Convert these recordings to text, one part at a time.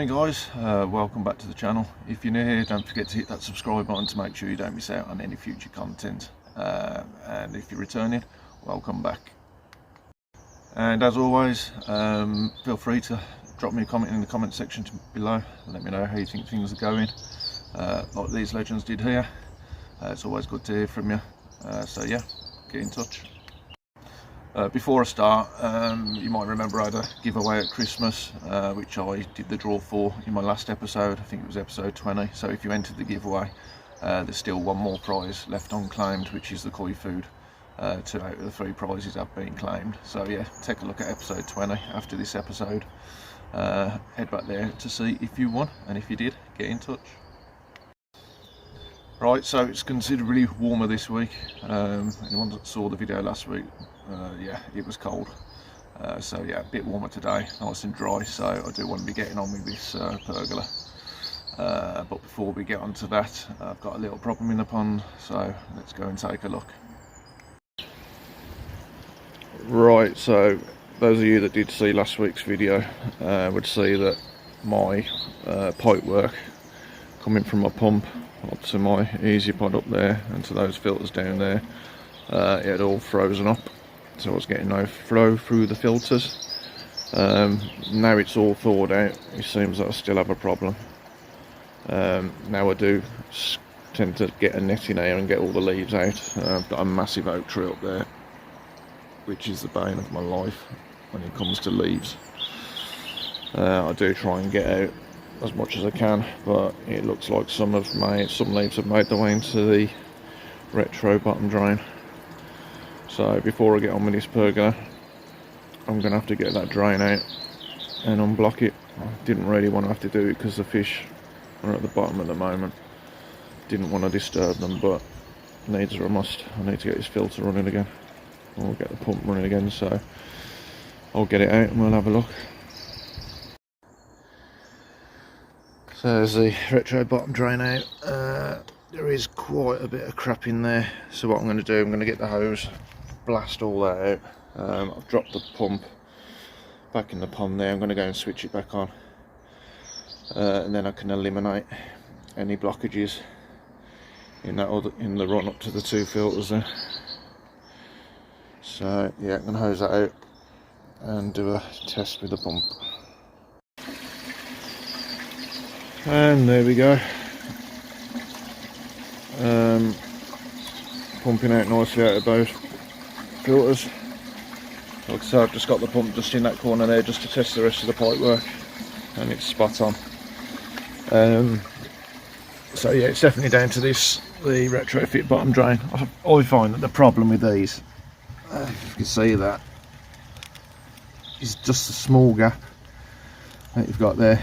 Hey guys, welcome back to the channel. If you're new here, don't forget to hit that subscribe button to make sure you don't miss out on any future content. And if you're returning, welcome back. And as always, feel free to drop me a comment in the comment section below. Let me know how you think things are going, like these legends did here. It's always good to hear from you. So yeah, get in touch. Before I start, you might remember I had a giveaway at Christmas, which I did the draw for in my last episode. I think it was episode 20. So if you entered the giveaway, there's still one more prize left unclaimed, which is the koi food. 2 out of the 3 prizes have been claimed. So yeah, take a look at episode 20 after this episode. Head back there to see if you won, and if you did, get in touch. Right, so it's considerably warmer this week. Anyone that saw the video last week, yeah, it was cold. So yeah, a bit warmer today, nice and dry, so I do want to be getting on with this pergola. But before we get on to that, I've got a little problem in the pond, so let's go and take a look. Right, so those of you that did see last week's video would see that my pipe work coming from my pump up to my easy pod up there and to those filters down there, it had all frozen up, so I was getting no flow through the filters. Now it's all thawed out, it seems that I still have a problem. Now I do tend to get a net in here and get all the leaves out. I've got a massive oak tree up there, which is the bane of my life when it comes to leaves. I do try and get out as much as I can, but it looks like some leaves have made their way into the retro bottom drain. So before I get on with this pergola, I'm going to have to get that drain out and unblock it. I didn't really want to have to do it because the fish are at the bottom at the moment. Didn't want to disturb them, but needs are a must. I need to get this filter running again. We'll get the pump running again, so I'll get it out and we'll have a look. So there's the retro bottom drain out. There is quite a bit of crap in there, so what I'm going to do, I'm going to get the hose, blast all that out. I've dropped the pump back in the pond there. I'm going to go and switch it back on, and then I can eliminate any blockages in the run up to the 2 filters there. So yeah, I'm going to hose that out and do a test with the pump. And there we go. Pumping out nicely out of both filters. Like I said, I've just got the pump just in that corner there just to test the rest of the pipe work, and it's spot on. So yeah, it's definitely down to the retrofit bottom drain. I find that the problem with these, if you can see that, is just a small gap that you've got there.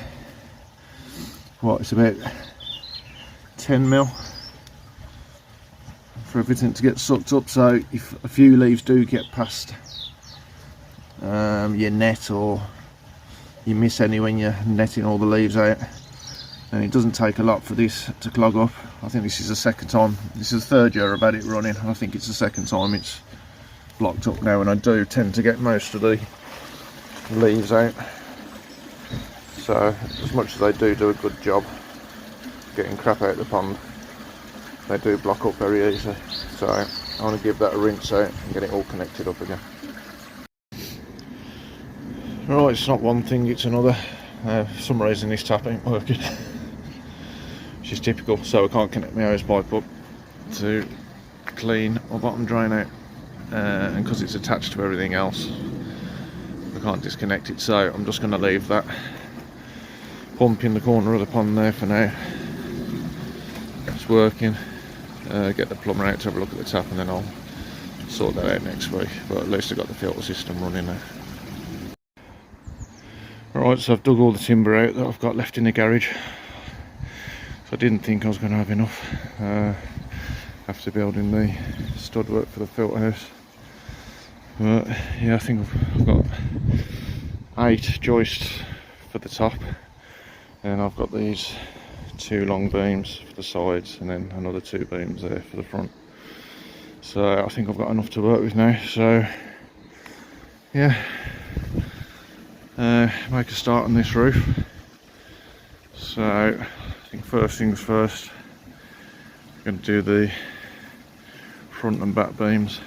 What, it's about 10 mil for everything to get sucked up, so if a few leaves do get past your net, or you miss any when you're netting all the leaves out, and it doesn't take a lot for this to clog up. I think this is the second time, this is the 3rd year I've had it running. I think it's the 2nd time it's blocked up now, and I do tend to get most of the leaves out. So as much as they do a good job getting crap out of the pond, they do block up very easily. So I want to give that a rinse out and get it all connected up again. Right, it's not one thing, it's another. For some reason this tap ain't working, which is typical, so I can't connect my hose pipe up to clean my bottom drain out, and because it's attached to everything else, I can't disconnect it, so I'm just going to leave that pump in the corner of the pond there for now. It's working. Get the plumber out to have a look at the tap, and then I'll sort that out next week, but at least I've got the filter system running now. Alright, so I've dug all the timber out that I've got left in the garage. So I didn't think I was going to have enough after building the stud work for the filter house. But yeah, I think I've got 8 joists for the top, and I've got these 2 long beams for the sides, and then another 2 beams there for the front. So I think I've got enough to work with now. So yeah, make a start on this roof, So I think first things first, I'm going to do the front and back beams.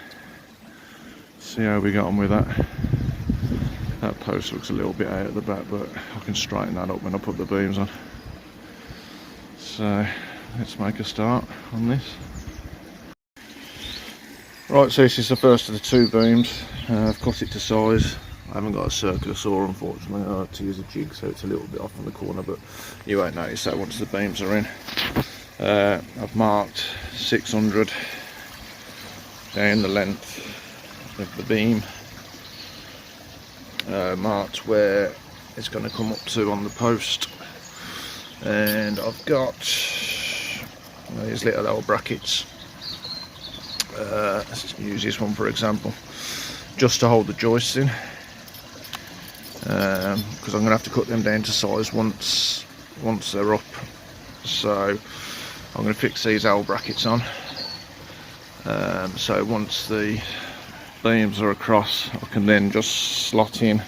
See how we got on with that. That post looks a little bit out at the back, but I can straighten that up when I put the beams on. So let's make a start on this. Right, so this is the first of the two beams. I've cut it to size. I haven't got a circular saw, unfortunately. I had to use a jig, so it's a little bit off on the corner, but you won't notice that once the beams are in. I've marked 600 down the length of the beam, marked where it's going to come up to on the post, and I've got these little L brackets. Let's use this one for example, just to hold the joists in, because I'm going to have to cut them down to size once they're up. So I'm going to fix these L brackets on, so once the beams are across, I can then just slot in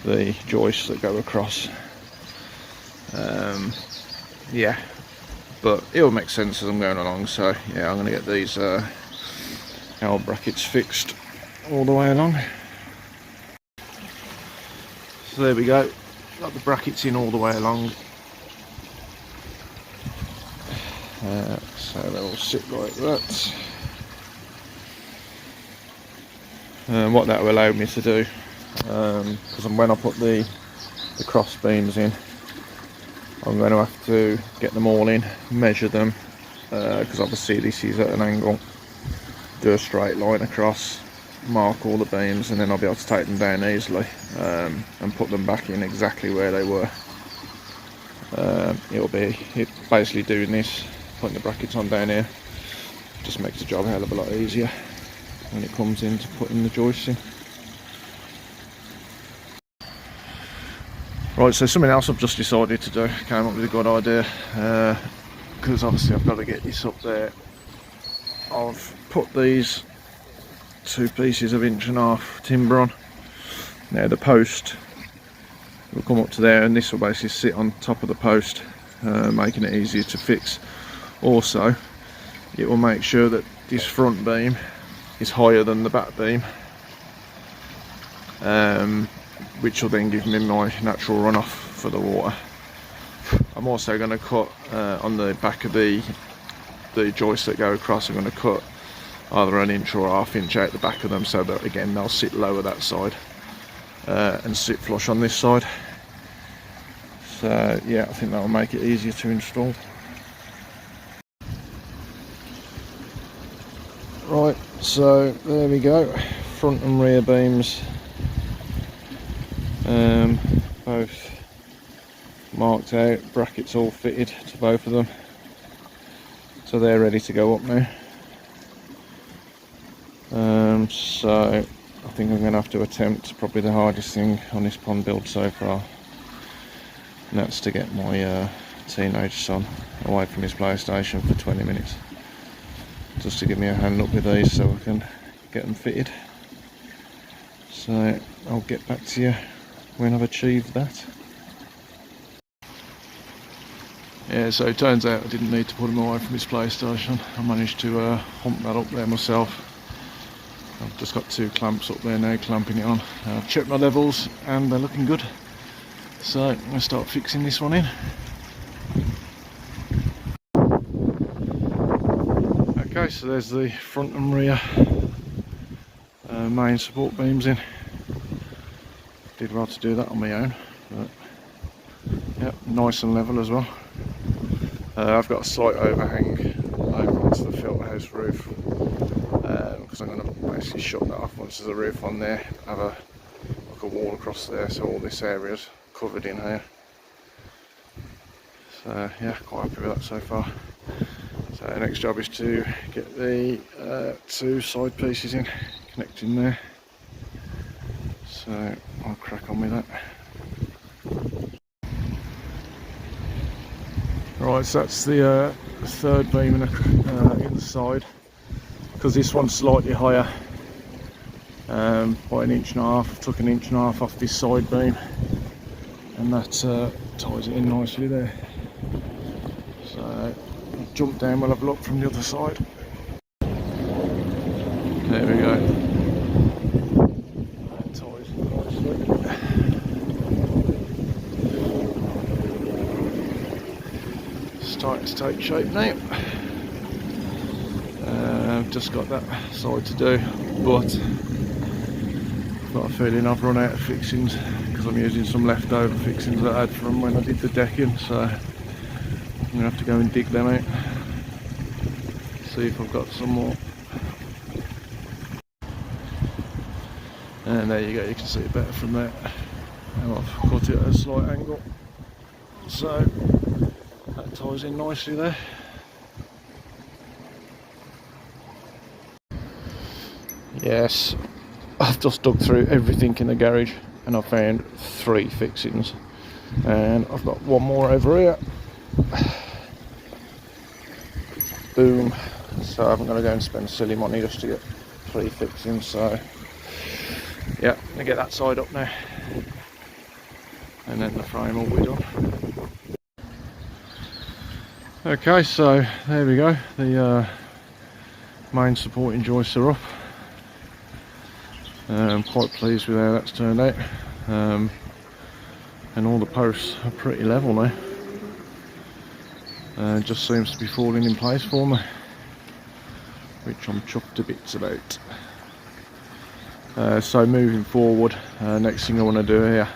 the joists that go across. Yeah, but it'll make sense as I'm going along. So yeah, I'm going to get these L brackets fixed all the way along. So there we go, got the brackets in all the way along. So they'll sit like that. What that will allow me to do, because when I put the cross beams in, I'm going to have to get them all in, measure them, because obviously this is at an angle, do a straight line across, mark all the beams, and then I'll be able to take them down easily, and put them back in exactly where they were. It'll be basically doing this, putting the brackets on down here, just makes the job a hell of a lot easier when it comes into putting the joists in. Right, so something else I've just decided to do, came up with a good idea, because obviously I've got to get this up there. I've put these two pieces of 1.5 inch timber on. Now the post will come up to there, and this will basically sit on top of the post, making it easier to fix. Also, it will make sure that this front beam is higher than the back beam, which will then give me my natural runoff for the water. I'm also going to cut on the back of the joists that go across. I'm going to cut either 1 inch or 1/2 inch out the back of them, so that again they'll sit lower that side and sit flush on this side. So yeah, I think that will make it easier to install. Right, so there we go, front and rear beams, both marked out, brackets all fitted to both of them, so they're ready to go up now. So I think I'm going to have to attempt probably the hardest thing on this pond build so far, and that's to get my teenage son away from his PlayStation for 20 minutes. Just to give me a hand up with these so I can get them fitted. So I'll get back to you when I've achieved that. Yeah, so it turns out I didn't need to put him away from his PlayStation. I managed to hump that up there myself. I've just got 2 clamps up there now, clamping it on. I've checked my levels and they're looking good. So I'm going to start fixing this one in. Okay, so there's the front and rear main support beams in. Did well to do that on my own, but yep, nice and level as well. I've got a slight overhang over onto the filterhouse roof, because I'm going to basically shut that off once there's a roof on there. Have like a wall across there, so all this area's covered in here. So yeah, quite happy with that so far. So the next job is to get the 2 side pieces in, connecting there. So I'll crack on with that. Right, so that's the 3rd beam in the side, because this one's slightly higher by 1.5 inch. I took 1.5 inch off this side beam, and that ties it in nicely there. So jump down, we'll have a look from the other side. There we go. That ties in nicely. Starting to take shape now. I've just got that side to do, but I've got a feeling I've run out of fixings because I'm using some leftover fixings that I had from when I did the decking, so I'm going to have to go and dig them out, see if I've got some more. And there you go, you can see it better from there. And I've cut it at a slight angle, so that ties in nicely there. Yes, I've just dug through everything in the garage and I've found 3 fixings, and I've got one more over here. Boom. So I'm going to go and spend silly money just to get 3 fixings. So yeah, I'm going to get that side up now, and then the frame will be done. Okay, so there we go, the main supporting joists are up. I'm quite pleased with how that's turned out, and all the posts are pretty level now. It just seems to be falling in place for me, which I'm chuffed to bits about. So moving forward, next thing I want to do here,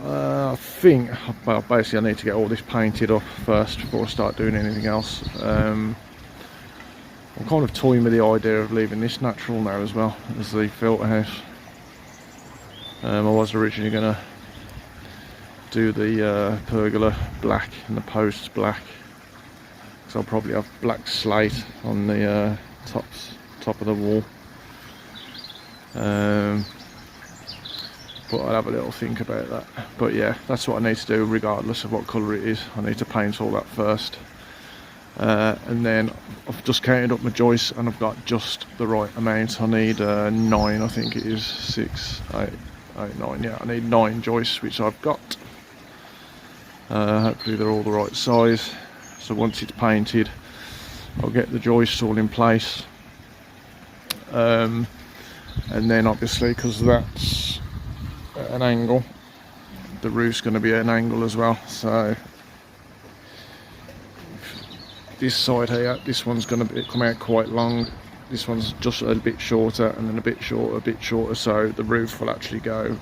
I think, well, basically I need to get all this painted up first before I start doing anything else. I'm kind of toying with the idea of leaving this natural now as well as the filter house. I was originally going to do the pergola black and the posts black, so I'll probably have black slate on the top of the wall. But I'll have a little think about that. But yeah, that's what I need to do regardless of what colour it is. I need to paint all that first. And then I've just counted up my joists and I've got just the right amount. I need 9, I think it is, 6, 8, 9, yeah, I need 9 joists, which I've got. Hopefully they're all the right size. So once it's painted, I'll get the joists all in place. And then obviously, because that's at an angle, the roof's going to be at an angle as well. So this side here, this one's going to come out quite long. This one's just a bit shorter, and then a bit shorter, so the roof will actually go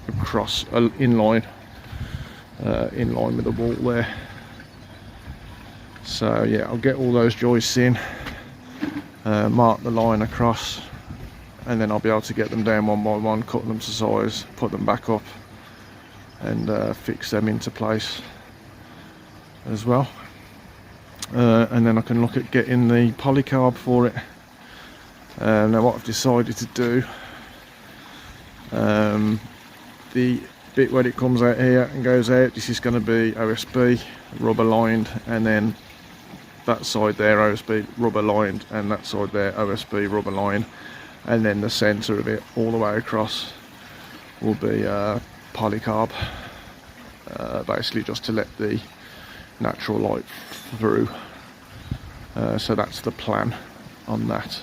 across in line with the wall there. So yeah, I'll get all those joists in, mark the line across, and then I'll be able to get them down one by one, cut them to size, put them back up, and fix them into place as well. And then I can look at getting the polycarb for it. Now what I've decided to do, the bit where it comes out here and goes out, this is going to be OSB rubber lined, and then that side there OSB rubber lined, and that side there OSB rubber lined, and then the centre of it all the way across will be polycarb, basically just to let the natural light through. So that's the plan on that,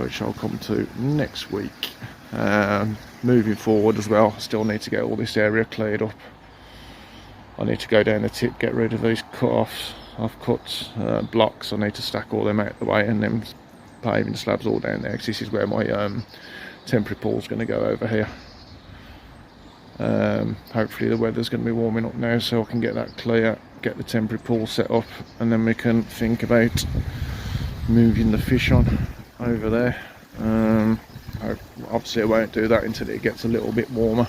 which I'll come to next week. Moving forward as well, still need to get all this area cleared up. I need to go down the tip, get rid of these cut-offs. I've cut blocks, I need to stack all them out of the way, and then paving slabs all down there, because this is where my temporary pool's going to go over here. Hopefully the weather's going to be warming up now, so I can get that clear, get the temporary pool set up, and then we can think about moving the fish on over there. Obviously I won't do that until it gets a little bit warmer,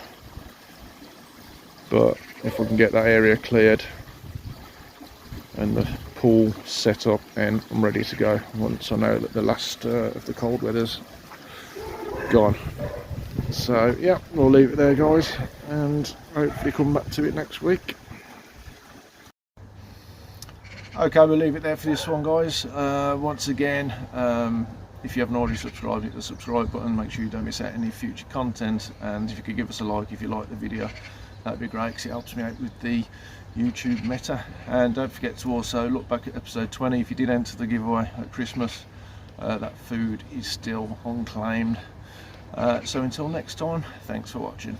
but if we can get that area cleared and the pool set up, and I'm ready to go once I know that the last of the cold weather's gone. So yeah, we'll leave it there guys, and hopefully come back to it next week. Okay, we'll leave it there for this one guys. Once again, If you haven't already subscribed, hit the subscribe button, make sure you don't miss out any future content, and if you could give us a like if you like the video, that'd be great, because it helps me out with the YouTube meta. And don't forget to also look back at episode 20. If you did enter the giveaway at Christmas, that food is still unclaimed. So until next time, thanks for watching.